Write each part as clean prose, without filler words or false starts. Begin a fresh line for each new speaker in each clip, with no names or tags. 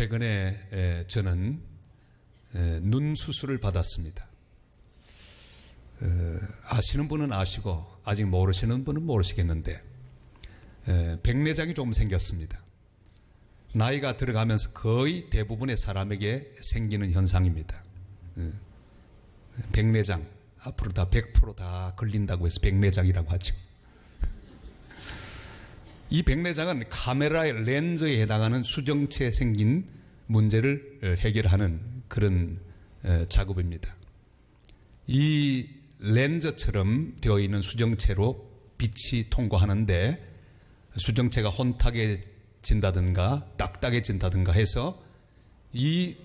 최근에 저는 눈 수술을 받았습니다. 아시는 분은 아시고 아직 모르시는 분은 모르시겠는데 백내장이 좀 생겼습니다. 나이가 들어가면서 거의 대부분의 사람에게 생기는 현상입니다. 백내장, 앞으로 다 100% 다 걸린다고 해서 백내장이라고 하죠. 이 백내장은 카메라의 렌즈에 해당하는 수정체에 생긴 문제를 해결하는 그런 작업입니다. 이 렌즈처럼 되어 있는 수정체로 빛이 통과하는데 수정체가 혼탁해진다든가 딱딱해진다든가 해서 이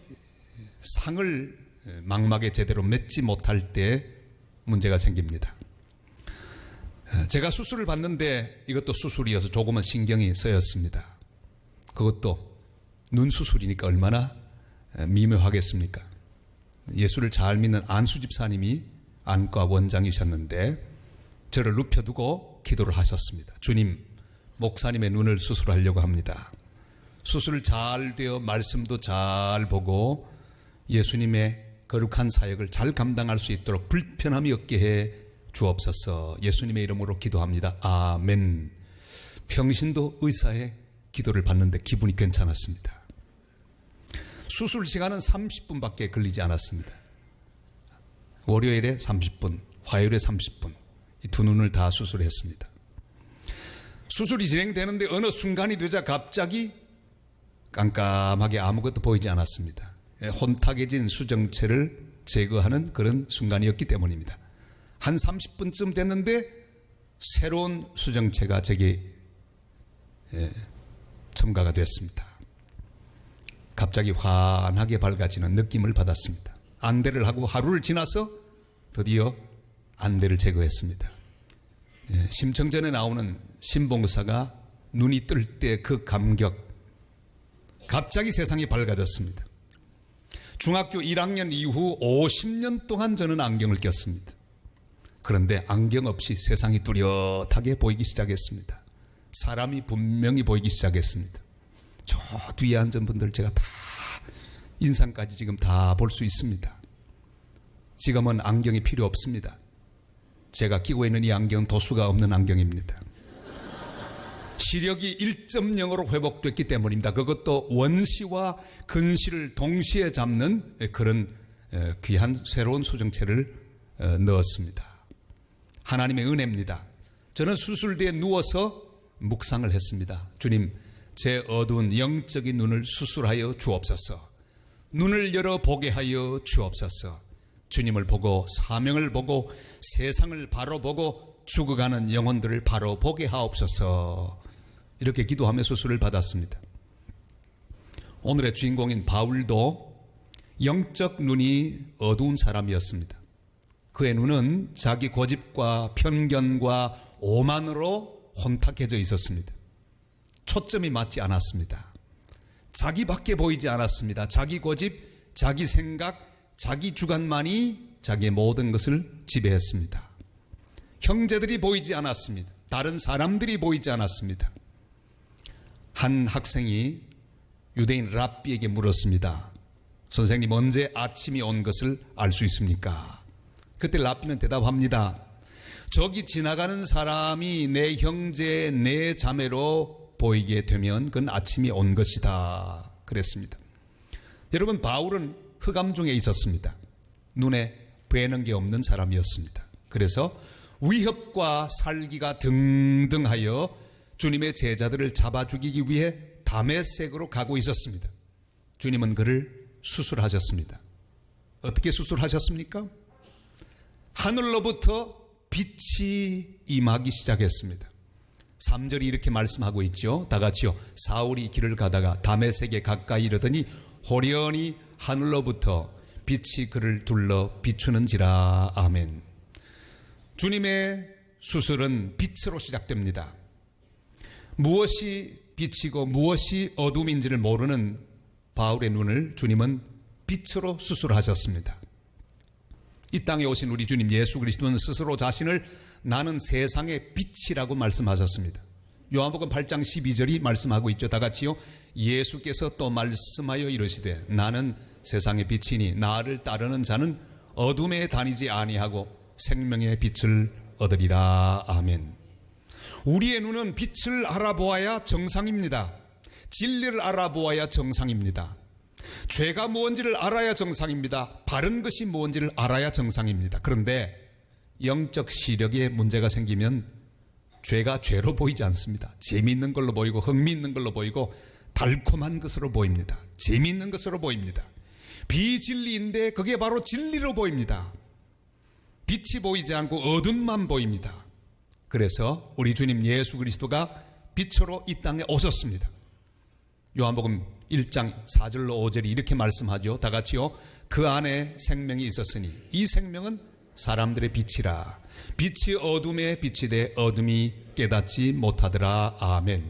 상을 망막에 제대로 맺지 못할 때 문제가 생깁니다. 제가 수술을 받는데 이것도 수술이어서 조금은 신경이 쓰였습니다. 그것도 눈 수술이니까 얼마나 미묘하겠습니까? 예수를 잘 믿는 안수 집사님이 안과 원장이셨는데 저를 눕혀두고 기도를 하셨습니다. 주님, 목사님의 눈을 수술하려고 합니다. 수술 잘 되어 말씀도 잘 보고 예수님의 거룩한 사역을 잘 감당할 수 있도록 불편함이 없게 해 주옵소서. 예수님의 이름으로 기도합니다. 아멘. 평신도 의사의 기도를 받는데 기분이 괜찮았습니다. 수술 시간은 30분밖에 걸리지 않았습니다. 월요일에 30분, 화요일에 30분, 이 두 눈을 다 수술했습니다. 수술이 진행되는데 어느 순간이 되자 갑자기 깜깜하게 아무것도 보이지 않았습니다. 혼탁해진 수정체를 제거하는 그런 순간이었기 때문입니다. 한 30분쯤 됐는데 새로운 수정체가 제게 첨가가 됐습니다. 갑자기 환하게 밝아지는 느낌을 받았습니다. 안대를 하고 하루를 지나서 드디어 안대를 제거했습니다. 심청전에 나오는 신봉사가 눈이 뜰 때 그 감격, 갑자기 세상이 밝아졌습니다. 중학교 1학년 이후 50년 동안 저는 안경을 꼈습니다. 그런데 안경 없이 세상이 뚜렷하게 보이기 시작했습니다. 사람이 분명히 보이기 시작했습니다. 저 뒤에 앉은 분들 제가 다 인상까지 지금 다 볼 수 있습니다. 지금은 안경이 필요 없습니다. 제가 끼고 있는 이 안경은 도수가 없는 안경입니다. 시력이 1.0으로 회복됐기 때문입니다. 그것도 원시와 근시를 동시에 잡는 그런 귀한 새로운 수정체를 넣었습니다. 하나님의 은혜입니다. 저는 수술대에 누워서 묵상을 했습니다. 주님, 제 어두운 영적인 눈을 수술하여 주옵소서. 눈을 열어 보게 하여 주옵소서. 주님을 보고 사명을 보고 세상을 바로 보고 죽어가는 영혼들을 바로 보게 하옵소서. 이렇게 기도하며 수술을 받았습니다. 오늘의 주인공인 바울도 영적 눈이 어두운 사람이었습니다. 그의 눈은 자기 고집과 편견과 오만으로 혼탁해져 있었습니다. 초점이 맞지 않았습니다. 자기밖에 보이지 않았습니다. 자기 고집, 자기 생각, 자기 주관만이 자기의 모든 것을 지배했습니다. 형제들이 보이지 않았습니다. 다른 사람들이 보이지 않았습니다. 한 학생이 유대인 랍비에게 물었습니다. 선생님, 언제 아침이 온 것을 알 수 있습니까? 그때 랍비는 대답합니다. 저기 지나가는 사람이 내 형제, 내 자매로 보이게 되면 그건 아침이 온 것이다. 그랬습니다. 여러분, 바울은 흑암 중에 있었습니다. 눈에 뵈는 게 없는 사람이었습니다. 그래서 위협과 살기가 등등하여 주님의 제자들을 잡아 죽이기 위해 다메섹으로 가고 있었습니다. 주님은 그를 수술하셨습니다. 어떻게 수술하셨습니까? 하늘로부터 빛이 임하기 시작했습니다. 3절이 이렇게 말씀하고 있죠. 다 같이요. 사울이 길을 가다가 다메섹에 가까이 이르더니 호련히 하늘로부터 빛이 그를 둘러 비추는지라. 아멘. 주님의 수술은 빛으로 시작됩니다. 무엇이 빛이고 무엇이 어둠인지를 모르는 바울의 눈을 주님은 빛으로 수술하셨습니다. 이 땅에 오신 우리 주님 예수 그리스도는 스스로 자신을 나는 세상의 빛이라고 말씀하셨습니다. 요한복음 8장 12절이 말씀하고 있죠. 다 같이요. 예수께서 또 말씀하여 이르시되 나는 세상의 빛이니 나를 따르는 자는 어둠에 다니지 아니하고 생명의 빛을 얻으리라. 아멘. 우리의 눈은 빛을 알아보아야 정상입니다. 진리를 알아보아야 정상입니다. 죄가 무엇인지를 알아야 정상입니다. 바른 것이 무엇인지를 알아야 정상입니다. 그런데 영적 시력에 문제가 생기면 죄가 죄로 보이지 않습니다. 재미있는 걸로 보이고 흥미있는 걸로 보이고 달콤한 것으로 보입니다. 재미있는 것으로 보입니다. 비진리인데 그게 바로 진리로 보입니다. 빛이 보이지 않고 어둠만 보입니다. 그래서 우리 주님 예수 그리스도가 빛으로 이 땅에 오셨습니다. 요한복음 1장 4절로 5절이 이렇게 말씀하죠. 다 같이요. 그 안에 생명이 있었으니 이 생명은 사람들의 빛이라. 빛이 어둠에 빛이 돼 어둠이 깨닫지 못하더라. 아멘.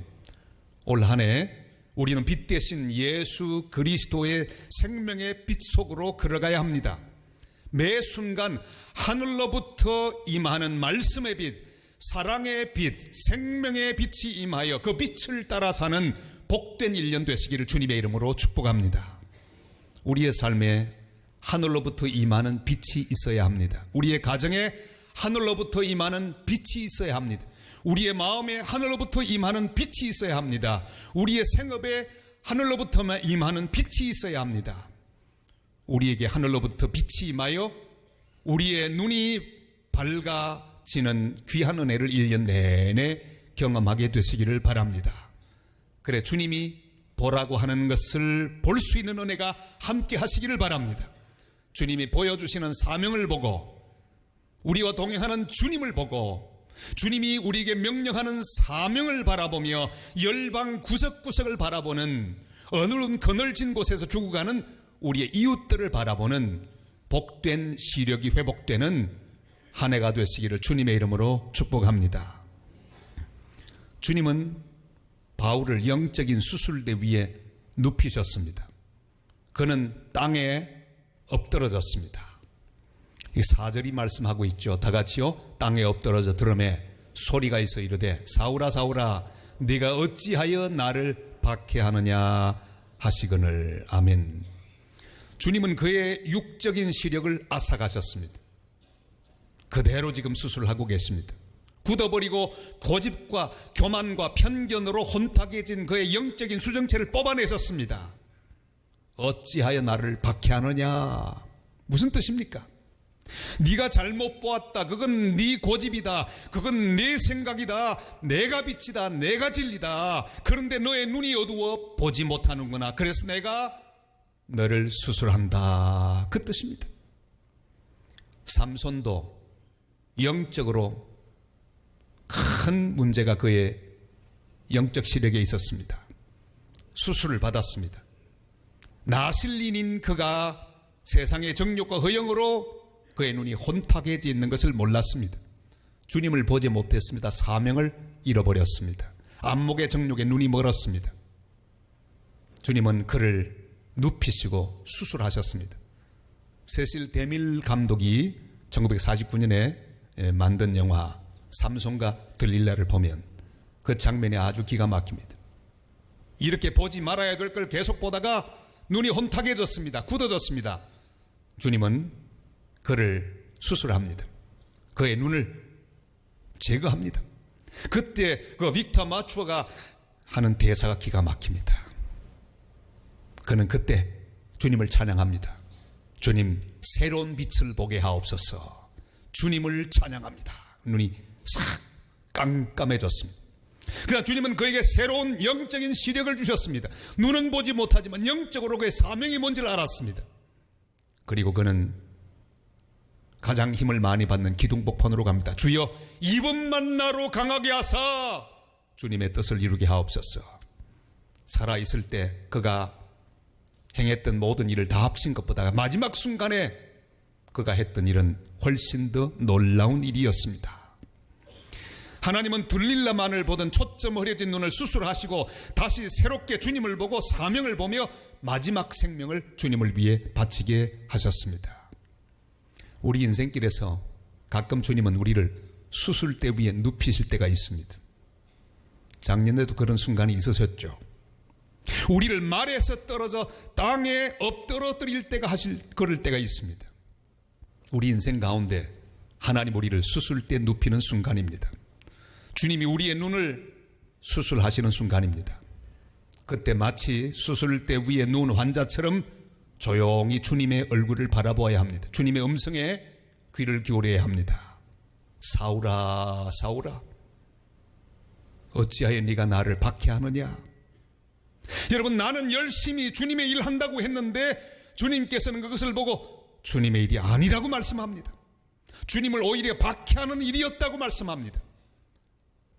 올 한 해 우리는 빛 대신 예수 그리스도의 생명의 빛 속으로 걸어가야 합니다. 매 순간 하늘로부터 임하는 말씀의 빛, 사랑의 빛, 생명의 빛이 임하여 그 빛을 따라 사는 복된 1년 되시기를 주님의 이름으로 축복합니다. 우리의 삶에 하늘로부터 임하는 빛이 있어야 합니다. 우리의 가정에 하늘로부터 임하는 빛이 있어야 합니다. 우리의 마음에 하늘로부터 임하는 빛이 있어야 합니다. 우리의 생업에 하늘로부터 임하는 빛이 있어야 합니다. 우리에게 하늘로부터 빛이 임하여 우리의 눈이 밝아지는 귀한 은혜를 1년 내내 경험하게 되시기를 바랍니다. 그래 주님이 보라고 하는 것을 볼 수 있는 은혜가 함께 하시기를 바랍니다. 주님이 보여주시는 사명을 보고 우리와 동행하는 주님을 보고 주님이 우리에게 명령하는 사명을 바라보며 열방 구석구석을 바라보는 어느 그늘진 곳에서 죽어가는 우리의 이웃들을 바라보는 복된 시력이 회복되는 한 해가 되시기를 주님의 이름으로 축복합니다. 주님은 바울을 영적인 수술대 위에 눕히셨습니다. 그는 땅에 엎드러졌습니다. 이 4절이 말씀하고 있죠. 다 같이요. 땅에 엎드러져 들음에 소리가 있어 이르되 사울아 사울아 네가 어찌하여 나를 박해하느냐 하시거늘. 아멘. 주님은 그의 육적인 시력을 앗아가셨습니다. 그대로 지금 수술하고 계십니다. 굳어버리고 고집과 교만과 편견으로 혼탁해진 그의 영적인 수정체를 뽑아내셨습니다. 어찌하여 나를 박해하느냐. 무슨 뜻입니까? 네가 잘못 보았다. 그건 네 고집이다. 그건 네 생각이다. 내가 빛이다. 내가 진리다. 그런데 너의 눈이 어두워 보지 못하는구나. 그래서 내가 너를 수술한다. 그 뜻입니다. 삼손도 영적으로 큰 문제가 그의 영적 시력에 있었습니다. 수술을 받았습니다. 나실린인 그가 세상의 정욕과 허영으로 그의 눈이 혼탁해져 있는 것을 몰랐습니다. 주님을 보지 못했습니다. 사명을 잃어버렸습니다. 안목의 정욕에 눈이 멀었습니다. 주님은 그를 눕히시고 수술하셨습니다. 세실 데밀 감독이 1949년에 만든 영화 삼손과 들릴라를 보면 그 장면이 아주 기가 막힙니다. 이렇게 보지 말아야 될 걸 계속 보다가 눈이 혼탁해졌습니다. 굳어졌습니다. 주님은 그를 수술합니다. 그의 눈을 제거합니다. 그때 그 빅터 마추어가 하는 대사가 기가 막힙니다. 그는 그때 주님을 찬양합니다. 주님 새로운 빛을 보게 하옵소서. 주님을 찬양합니다. 눈이 싹 깜깜해졌습니다. 그러나 주님은 그에게 새로운 영적인 시력을 주셨습니다. 눈은 보지 못하지만 영적으로 그의 사명이 뭔지를 알았습니다. 그리고 그는 가장 힘을 많이 받는 기둥복판으로 갑니다. 주여 이번만 나로 강하게 하사 주님의 뜻을 이루게 하옵소서. 살아있을 때 그가 행했던 모든 일을 다 합친 것보다 마지막 순간에 그가 했던 일은 훨씬 더 놀라운 일이었습니다. 하나님은 들릴라만을 보던 초점 흐려진 눈을 수술하시고 다시 새롭게 주님을 보고 사명을 보며 마지막 생명을 주님을 위해 바치게 하셨습니다. 우리 인생길에서 가끔 주님은 우리를 수술대 위에 눕히실 때가 있습니다. 작년에도 그런 순간이 있으셨죠. 우리를 말에서 떨어져 땅에 엎드러뜨릴 때가 그럴 때가 있습니다. 우리 인생 가운데 하나님 우리를 수술 때 눕히는 순간입니다. 주님이 우리의 눈을 수술하시는 순간입니다. 그때 마치 수술대 위에 누운 환자처럼 조용히 주님의 얼굴을 바라보아야 합니다. 주님의 음성에 귀를 기울여야 합니다. 사울아, 사울아, 어찌하여 네가 나를 박해하느냐? 여러분, 나는 열심히 주님의 일 한다고 했는데 주님께서는 그것을 보고 주님의 일이 아니라고 말씀합니다. 주님을 오히려 박해하는 일이었다고 말씀합니다.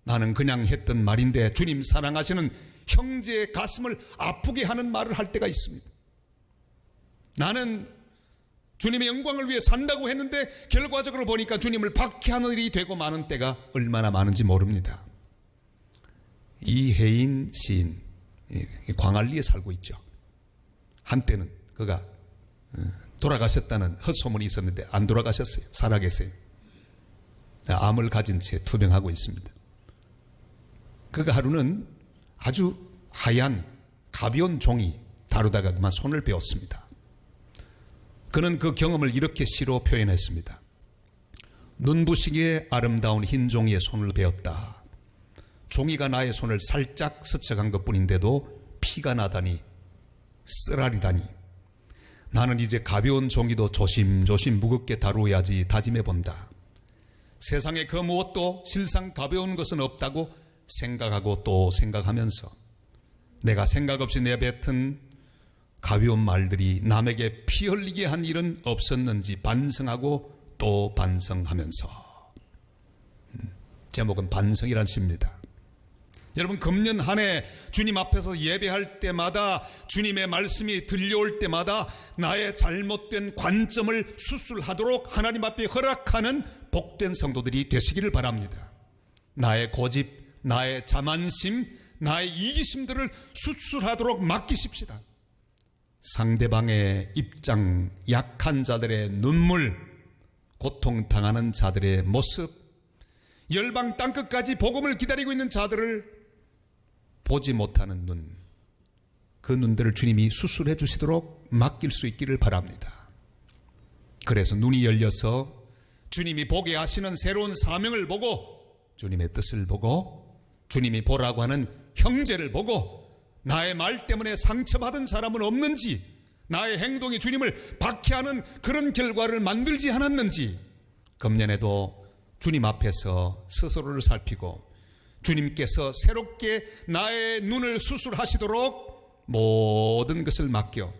나는 그냥 했던 말인데 주님 사랑하시는 형제의 가슴을 아프게 하는 말을 할 때가 있습니다. 나는 주님의 영광을 위해 산다고 했는데 결과적으로 보니까 주님을 박해하는 일이 되고 마는 때가 얼마나 많은지 모릅니다. 이혜인 시인, 광안리에 살고 있죠. 한때는 그가 돌아가셨다는 헛소문이 있었는데 안 돌아가셨어요. 살아계세요. 암을 가진 채 투병하고 있습니다. 그가 하루는 아주 하얀 가벼운 종이 다루다가 그만 손을 베었습니다. 그는 그 경험을 이렇게 시로 표현했습니다. 눈부시게 아름다운 흰 종이에 손을 베었다. 종이가 나의 손을 살짝 스쳐간 것뿐인데도 피가 나다니, 쓰라리다니. 나는 이제 가벼운 종이도 조심조심 무겁게 다루어야지 다짐해본다. 세상에 그 무엇도 실상 가벼운 것은 없다고 생각하고 또 생각하면서 내가 생각 없이 내뱉은 가벼운 말들이 남에게 피 흘리게 한 일은 없었는지 반성하고 또 반성하면서. 제목은 반성이란 시입니다. 여러분, 금년 한 해 주님 앞에서 예배할 때마다 주님의 말씀이 들려올 때마다 나의 잘못된 관점을 수술하도록 하나님 앞에 허락하는 복된 성도들이 되시기를 바랍니다. 나의 고집, 나의 자만심, 나의 이기심들을 수술하도록 맡기십시다. 상대방의 입장, 약한 자들의 눈물, 고통당하는 자들의 모습, 열방 땅끝까지 복음을 기다리고 있는 자들을 보지 못하는 눈, 그 눈들을 주님이 수술해 주시도록 맡길 수 있기를 바랍니다. 그래서 눈이 열려서 주님이 보게 하시는 새로운 사명을 보고, 주님의 뜻을 보고, 주님이 보라고 하는 형제를 보고, 나의 말 때문에 상처받은 사람은 없는지, 나의 행동이 주님을 박해하는 그런 결과를 만들지 않았는지, 금년에도 주님 앞에서 스스로를 살피고 주님께서 새롭게 나의 눈을 수술하시도록 모든 것을 맡겨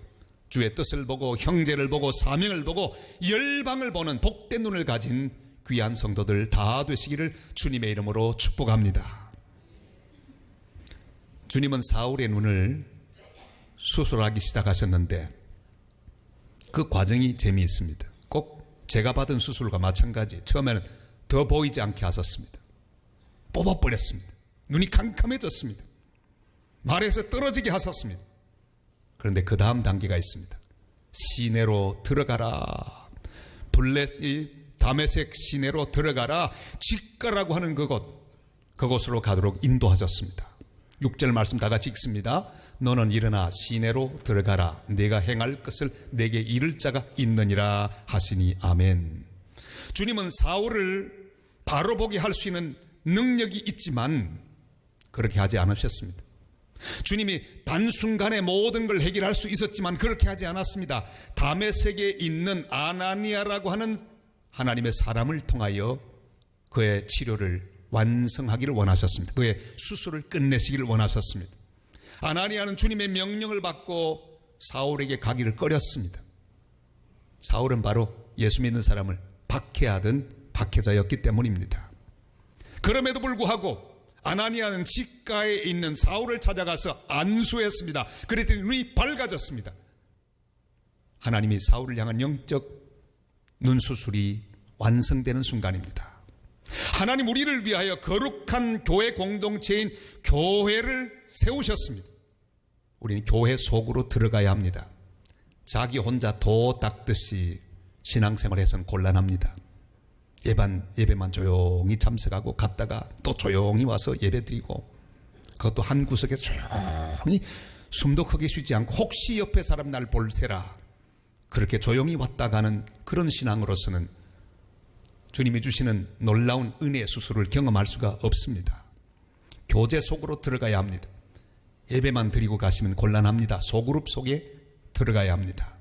주의 뜻을 보고 형제를 보고 사명을 보고 열방을 보는 복된 눈을 가진 귀한 성도들 다 되시기를 주님의 이름으로 축복합니다. 주님은 사울의 눈을 수술하기 시작하셨는데 그 과정이 재미있습니다. 꼭 제가 받은 수술과 마찬가지. 처음에는 더 보이지 않게 하셨습니다. 뽑아버렸습니다. 눈이 캄캄해졌습니다. 말에서 떨어지게 하셨습니다. 그런데 그 다음 단계가 있습니다. 시내로 들어가라. 다메섹 시내로 들어가라. 직가라고 하는 그곳으로 가도록 인도하셨습니다. 6절 말씀 다 같이 읽습니다. 너는 일어나 시내로 들어가라. 내가 행할 것을 내게 이를 자가 있느니라 하시니 아멘. 주님은 사울을 바로 보게 할 수 있는 능력이 있지만 그렇게 하지 않으셨습니다. 주님이 단순간에 모든 걸 해결할 수 있었지만 그렇게 하지 않았습니다. 다메섹에 있는 아나니아라고 하는 하나님의 사람을 통하여 그의 치료를 완성하기를 원하셨습니다. 그의 수술을 끝내시기를 원하셨습니다. 아나니아는 주님의 명령을 받고 사울에게 가기를 꺼렸습니다. 사울은 바로 예수 믿는 사람을 박해하던 박해자였기 때문입니다. 그럼에도 불구하고 아나니아는 직가에 있는 사울을 찾아가서 안수했습니다. 그랬더니 눈이 밝아졌습니다. 하나님이 사울을 향한 영적 눈수술이 완성되는 순간입니다. 하나님 우리를 위하여 거룩한 교회 공동체인 교회를 세우셨습니다. 우리는 교회 속으로 들어가야 합니다. 자기 혼자 도 닦듯이 신앙생활에서는 곤란합니다. 예배만 조용히 참석하고 갔다가 또 조용히 와서 예배드리고 그것도 한 구석에 조용히 숨도 크게 쉬지 않고 혹시 옆에 사람 날 볼세라 그렇게 조용히 왔다 가는 그런 신앙으로서는 주님이 주시는 놀라운 은혜의 수술을 경험할 수가 없습니다. 교제 속으로 들어가야 합니다. 예배만 드리고 가시면 곤란합니다. 소그룹 속에 들어가야 합니다.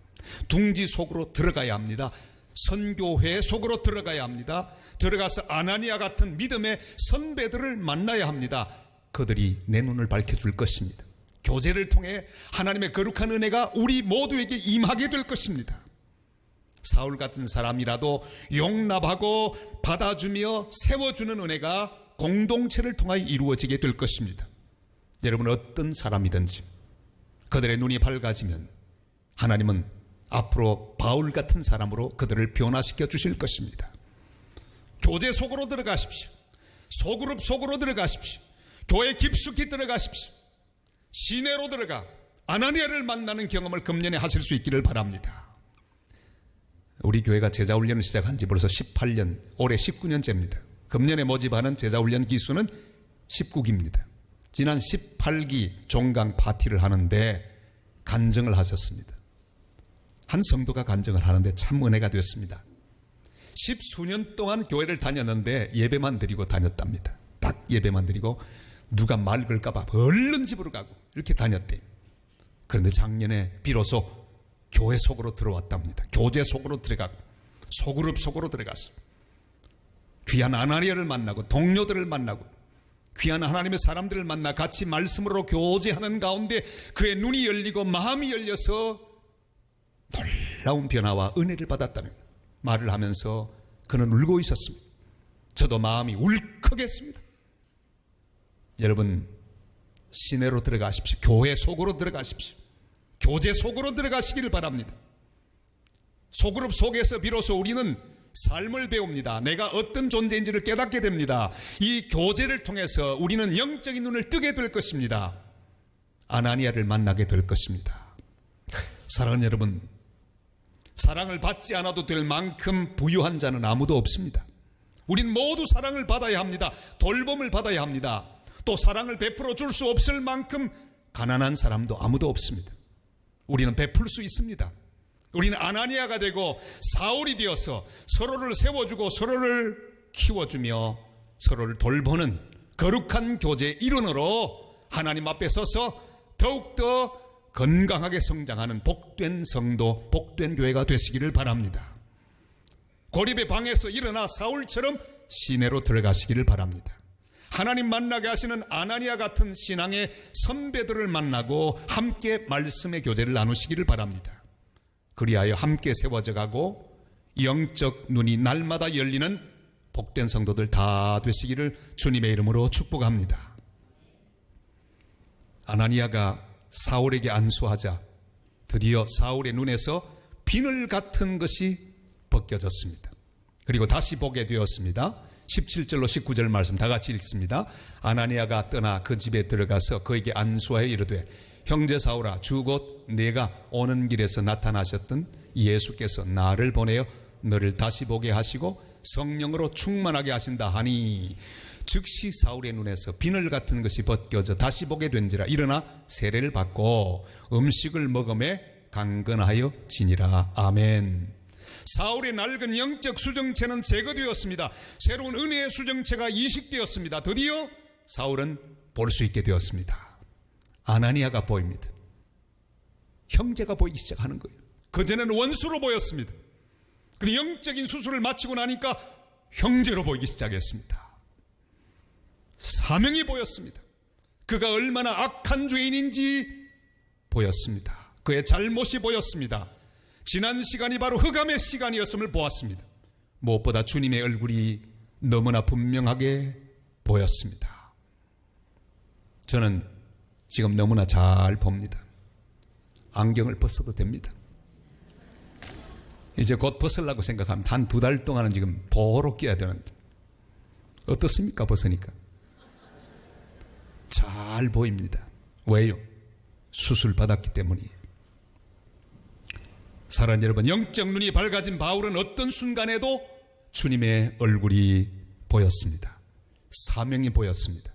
둥지 속으로 들어가야 합니다. 선교회 속으로 들어가야 합니다. 들어가서 아나니아 같은 믿음의 선배들을 만나야 합니다. 그들이 내 눈을 밝혀줄 것입니다. 교제를 통해 하나님의 거룩한 은혜가 우리 모두에게 임하게 될 것입니다. 사울 같은 사람이라도 용납하고 받아주며 세워주는 은혜가 공동체를 통하여 이루어지게 될 것입니다. 여러분, 어떤 사람이든지 그들의 눈이 밝아지면 하나님은 앞으로 바울 같은 사람으로 그들을 변화시켜 주실 것입니다. 교제 속으로 들어가십시오. 소그룹 속으로 들어가십시오. 교회 깊숙이 들어가십시오. 시내로 들어가 아나니아를 만나는 경험을 금년에 하실 수 있기를 바랍니다. 우리 교회가 제자훈련을 시작한 지 벌써 18년, 올해 19년째입니다. 금년에 모집하는 제자훈련 기수는 19기입니다. 지난 18기 종강 파티를 하는데 간증을 하셨습니다. 한 성도가 간증을 하는데 참 은혜가 됐습니다. 10수년 동안 교회를 다녔는데 예배만 드리고 다녔답니다. 딱 예배만 드리고 누가 말 걸까봐 얼른 집으로 가고 이렇게 다녔대요. 그런데 작년에 비로소 교회 속으로 들어왔답니다. 교제 속으로 들어가고 소그룹 속으로 들어가서 귀한 아나니아를 만나고 동료들을 만나고 귀한 하나님의 사람들을 만나 같이 말씀으로 교제하는 가운데 그의 눈이 열리고 마음이 열려서 놀라운 변화와 은혜를 받았다는 말을 하면서 그는 울고 있었습니다. 저도 마음이 울컥했습니다. 여러분, 시내로 들어가십시오. 교회 속으로 들어가십시오. 교제 속으로 들어가시기를 바랍니다. 소그룹 속에서 비로소 우리는 삶을 배웁니다. 내가 어떤 존재인지를 깨닫게 됩니다. 이 교제를 통해서 우리는 영적인 눈을 뜨게 될 것입니다. 아나니아를 만나게 될 것입니다. 사랑하는 여러분, 사랑을 받지 않아도 될 만큼 부유한 자는 아무도 없습니다. 우린 모두 사랑을 받아야 합니다. 돌봄을 받아야 합니다. 또 사랑을 베풀어 줄 수 없을 만큼 가난한 사람도 아무도 없습니다. 우리는 베풀 수 있습니다. 우리는 아나니아가 되고 사울이 되어서 서로를 세워주고 서로를 키워주며 서로를 돌보는 거룩한 교제 일원으로 하나님 앞에 서서 더욱더 건강하게 성장하는 복된 성도, 복된 교회가 되시기를 바랍니다. 고립의 방에서 일어나 사울처럼 시내로 들어가시기를 바랍니다. 하나님 만나게 하시는 아나니아 같은 신앙의 선배들을 만나고 함께 말씀의 교제를 나누시기를 바랍니다. 그리하여 함께 세워져 가고 영적 눈이 날마다 열리는 복된 성도들 다 되시기를 주님의 이름으로 축복합니다. 아나니아가 사울에게 안수하자 드디어 사울의 눈에서 비늘 같은 것이 벗겨졌습니다. 그리고 다시 보게 되었습니다. 17절로 19절 말씀 다 같이 읽습니다. 아나니아가 떠나 그 집에 들어가서 그에게 안수하여 이르되 형제 사울아, 주 곧 내가 오는 길에서 나타나셨던 예수께서 나를 보내어 너를 다시 보게 하시고 성령으로 충만하게 하신다 하니 즉시 사울의 눈에서 비늘 같은 것이 벗겨져 다시 보게 된지라. 일어나 세례를 받고 음식을 먹음에 강건하여 지니라. 아멘. 사울의 낡은 영적 수정체는 제거되었습니다. 새로운 은혜의 수정체가 이식되었습니다. 드디어 사울은 볼 수 있게 되었습니다. 아나니아가 보입니다. 형제가 보이기 시작하는 거예요. 그전에는 원수로 보였습니다. 근데 영적인 수술을 마치고 나니까 형제로 보이기 시작했습니다. 사명이 보였습니다. 그가 얼마나 악한 죄인인지 보였습니다. 그의 잘못이 보였습니다. 지난 시간이 바로 흑암의 시간이었음을 보았습니다. 무엇보다 주님의 얼굴이 너무나 분명하게 보였습니다. 저는 지금 너무나 잘 봅니다. 안경을 벗어도 됩니다. 이제 곧 벗으려고 생각하면 한 2달 동안은 지금 보호로 껴야 되는데 어떻습니까? 벗으니까 잘 보입니다. 왜요? 수술 받았기 때문이에요. 사랑하는 여러분, 영적 눈이 밝아진 바울은 어떤 순간에도 주님의 얼굴이 보였습니다. 사명이 보였습니다.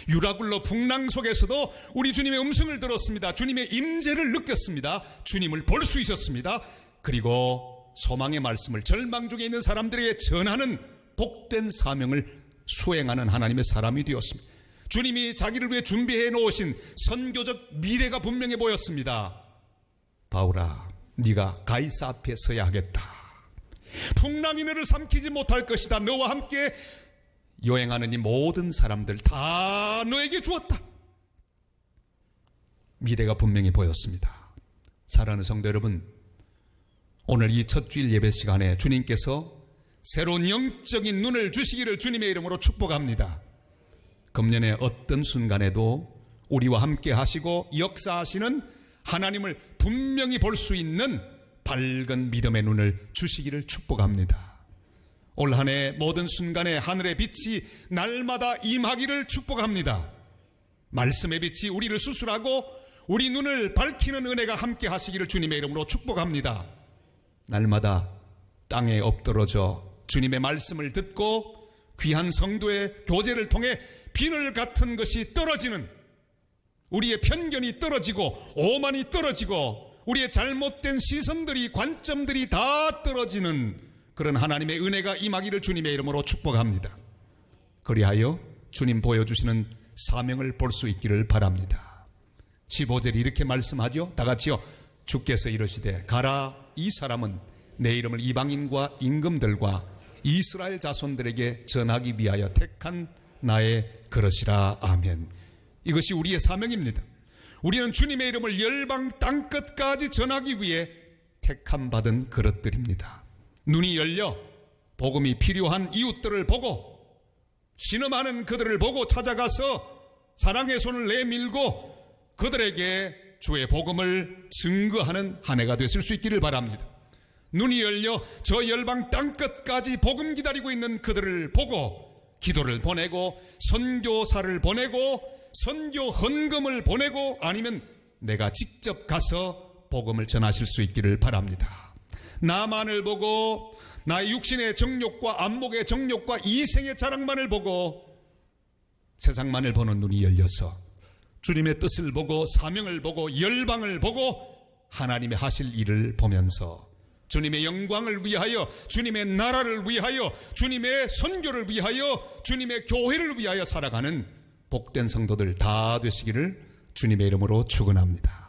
유라굴로 풍랑 속에서도 우리 주님의 음성을 들었습니다. 주님의 임재를 느꼈습니다. 주님을 볼 수 있었습니다. 그리고 소망의 말씀을 절망 중에 있는 사람들에게 전하는 복된 사명을 수행하는 하나님의 사람이 되었습니다. 주님이 자기를 위해 준비해 놓으신 선교적 미래가 분명해 보였습니다. 바울아, 네가 가이사 앞에 서야 하겠다. 풍랑이 너를 삼키지 못할 것이다. 너와 함께 여행하는 이 모든 사람들 다 너에게 주었다. 미래가 분명히 보였습니다. 사랑하는 성도 여러분, 오늘 이 첫 주일 예배 시간에 주님께서 새로운 영적인 눈을 주시기를 주님의 이름으로 축복합니다. 금년의 어떤 순간에도 우리와 함께 하시고 역사하시는 하나님을 분명히 볼 수 있는 밝은 믿음의 눈을 주시기를 축복합니다. 올 한 해 모든 순간에 하늘의 빛이 날마다 임하기를 축복합니다. 말씀의 빛이 우리를 수술하고 우리 눈을 밝히는 은혜가 함께 하시기를 주님의 이름으로 축복합니다. 날마다 땅에 엎드러져 주님의 말씀을 듣고 귀한 성도의 교제를 통해 비늘 같은 것이 떨어지는, 우리의 편견이 떨어지고 오만이 떨어지고 우리의 잘못된 시선들이, 관점들이 다 떨어지는 그런 하나님의 은혜가 임하기를 주님의 이름으로 축복합니다. 그리하여 주님 보여주시는 사명을 볼 수 있기를 바랍니다. 15절이 이렇게 말씀하죠. 다 같이요. 주께서 이르시되 가라, 이 사람은 내 이름을 이방인과 임금들과 이스라엘 자손들에게 전하기 위하여 택한 나의 그릇이라. 아멘. 이것이 우리의 사명입니다. 우리는 주님의 이름을 열방 땅끝까지 전하기 위해 택함 받은 그릇들입니다. 눈이 열려 복음이 필요한 이웃들을 보고, 신음하는 그들을 보고 찾아가서 사랑의 손을 내밀고 그들에게 주의 복음을 증거하는 한 해가 되실 수 있기를 바랍니다. 눈이 열려 저 열방 땅끝까지 복음 기다리고 있는 그들을 보고 기도를 보내고 선교사를 보내고 선교 헌금을 보내고, 아니면 내가 직접 가서 복음을 전하실 수 있기를 바랍니다. 나만을 보고 나의 육신의 정욕과 안목의 정욕과 이생의 자랑만을 보고 세상만을 보는 눈이 열려서 주님의 뜻을 보고 사명을 보고 열방을 보고 하나님의 하실 일을 보면서 주님의 영광을 위하여, 주님의 나라를 위하여, 주님의 선교를 위하여, 주님의 교회를 위하여 살아가는 복된 성도들 다 되시기를 주님의 이름으로 축원합니다.